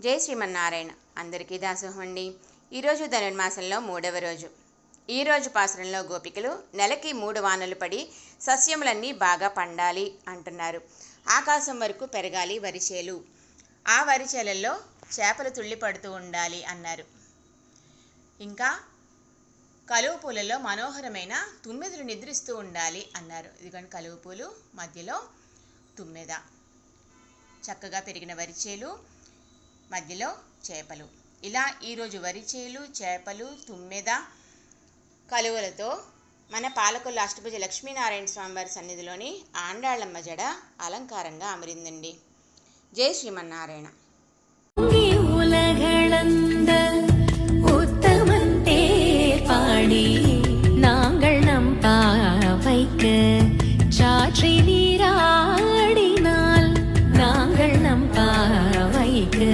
జై శ్రీమన్నారాయణ. అందరికీ దాసోహం అండి. ఈరోజు ధనుర్మాసంలో 3వ రోజు. ఈరోజు పాసురంలో గోపికలు నెలకి 3 వానలు పడి సస్యములన్నీ బాగా పండాలి అంటున్నారు. ఆకాశం వరకు పెరగాలి వరిచేలు, ఆ వరిచేలల్లో చేపలు తుళ్ళి పడుతూ ఉండాలి అన్నారు. ఇంకా కలువ పూలలో మనోహరమైన తుమ్మెదలు నిద్రిస్తూ ఉండాలి అన్నారు. ఇదిగోండి కలువ పూలు, మధ్యలో తుమ్మెద, చక్కగా పెరిగిన వరిచేలు, మధ్యలో చేపలు. ఇలా ఈరోజు వరిచేలు, చేపలు, తుమ్మెద, కలువలతో మన పాలకొల్లు అష్టభుజ లక్ష్మీనారాయణ స్వామివారి సన్నిధిలోని ఆండాళ్ళమ్మ జడ అలంకారంగా అమరిందండి. జై శ్రీమన్నారాయణ. நீராடினால் நாங்கள் நம் பாவைக்கு